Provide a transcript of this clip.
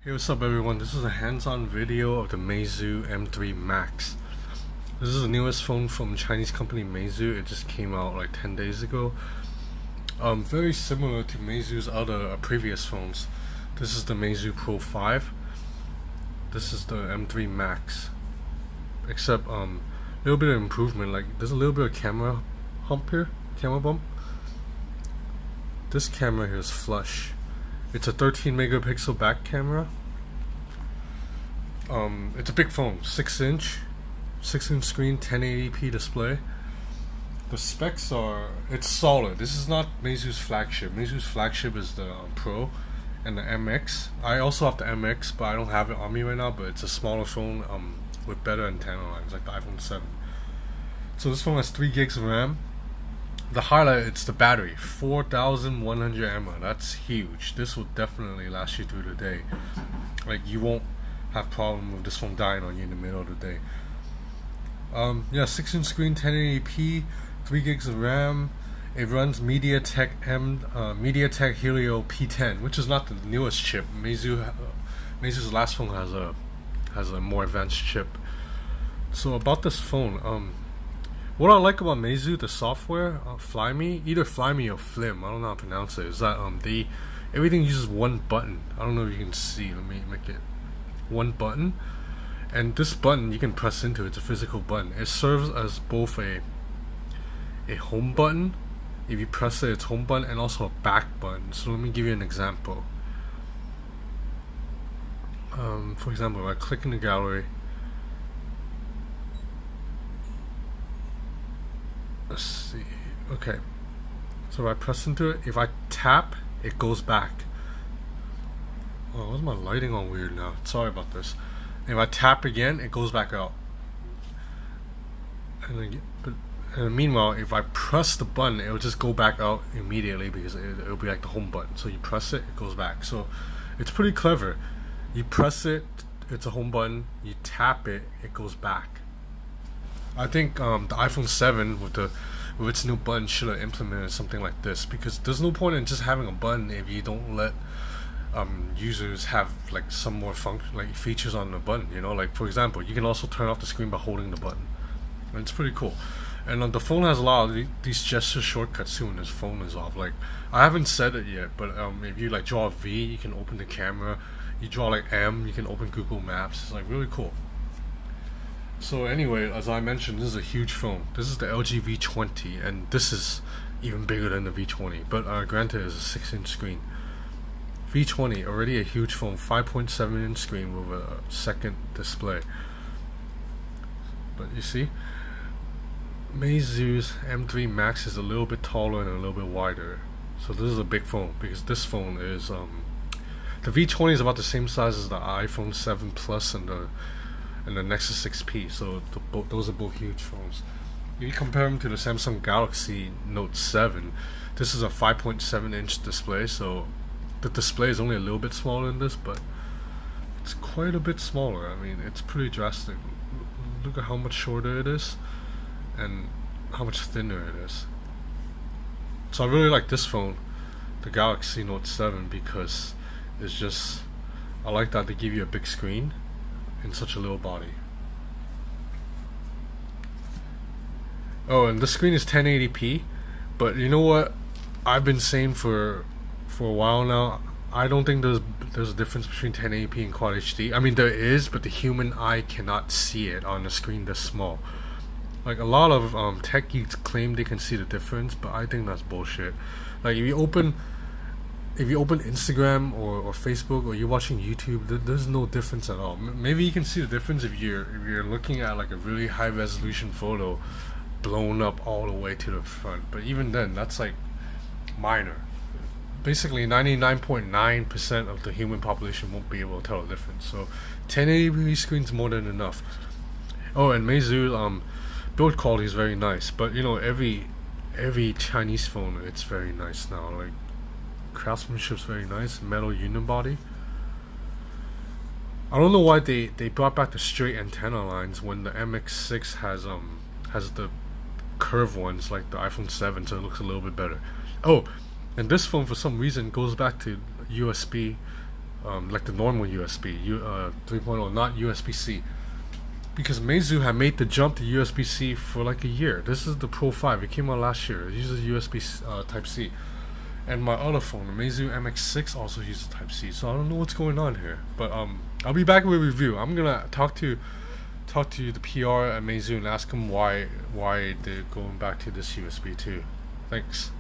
Hey, what's up everyone? This is a hands-on video of the Meizu M3 Max. This is the newest phone from Chinese company Meizu. It just came out like 10 days ago. Very similar to Meizu's other previous phones. This is the Meizu Pro 5. This is the M3 Max. Except a little bit of improvement. Like there's a little bit of camera hump here, camera bump. This camera here is flush. It's a 13 megapixel back camera. It's a big phone, 6-inch screen, 1080p display. The specs are, it's solid. This is not Meizu's flagship. Meizu's flagship is the Pro and the MX. I also have the MX, but I don't have it on me right now. But it's a smaller phone with better antenna lines, like the iPhone 7. So this phone has 3 gigs of RAM. The highlight, it's the battery, 4,100 mAh. That's huge. This will definitely last you through the day. Like you won't have problem with this phone dying on you in the middle of the day. Yeah, 6-inch screen, 1080p, 3 gigs of RAM. It runs MediaTek Helio P10, which is not the newest chip. Meizu's last phone has a more advanced chip. So about this phone, what I like about Meizu, the software, Flyme, either Flyme or Flim, I don't know how to pronounce it, is that everything uses one button. I don't know if you can see, let me make it one button. And this button you can press into, it's a physical button. It serves as both a home button, if you press it, it's home button, and also a back button. So let me give you an example. For example, if I click in the gallery, let's see. Okay, so if I press into it, if I tap, it goes back. Oh, what's my lighting on weird now? Sorry about this. If I tap again, it goes back out. And meanwhile, if I press the button, it will just go back out immediately because it'll be like the home button. So you press it, it goes back. So it's pretty clever. You press it, it's a home button. You tap it, it goes back. I think the iPhone 7 with its new button should have implemented something like this, because there's no point in just having a button if you don't let users have like some more features on the button. You know, like for example, you can also turn off the screen by holding the button, and it's pretty cool. And the phone has a lot of these gesture shortcuts too when this phone is off. Like I haven't said it yet, but if you like draw a V, you can open the camera. You draw like M, you can open Google Maps. It's like really cool. So anyway, as I mentioned, this is a huge phone. This is the LG V20, and this is even bigger than the V20. But granted, it's a 6-inch screen. V20, already a huge phone, 5.7-inch screen with a second display. But you see, Meizu's M3 Max is a little bit taller and a little bit wider. So this is a big phone, because this phone is the V20 is about the same size as the iPhone 7 Plus and the Nexus 6P. So those are both huge phones. If you compare them to the Samsung Galaxy Note 7, this is a 5.7-inch display. So the display is only a little bit smaller than this, but it's quite a bit smaller. I mean, it's pretty drastic. Look at how much shorter it is and how much thinner it is. So I really like this phone, the Galaxy Note 7, because it's just, I like that they give you a big screen in such a little body. Oh, and the screen is 1080p, but you know what I've been saying for a while now, I don't think there's a difference between 1080p and Quad HD. I mean there is, but the human eye cannot see it on a screen this small. Like a lot of tech geeks claim they can see the difference, but I think that's bullshit. Like if you open Instagram or Facebook, or you're watching YouTube, there's no difference at all. Maybe you can see the difference if you're looking at like a really high resolution photo blown up all the way to the front, but even then that's like minor. Basically 99.9% of the human population won't be able to tell the difference. So 1080p screen's more than enough. Oh, and Meizu build quality is very nice, but you know, every Chinese phone, it's very nice now. Like craftsmanship's very nice, metal unibody. I don't know why they brought back the straight antenna lines when the MX6 has the curved ones like the iPhone 7, so it looks a little bit better. Oh, and this phone for some reason goes back to USB like the normal USB 3.0, not USB-C. Because Meizu had made the jump to USB-C for like a year. This is the Pro 5. It came out last year. It uses USB Type-C. And my other phone, the Meizu MX6, also uses Type-C. So I don't know what's going on here. But I'll be back with a review. I'm gonna talk to the PR at Meizu and ask them why they're going back to this USB 2. Thanks.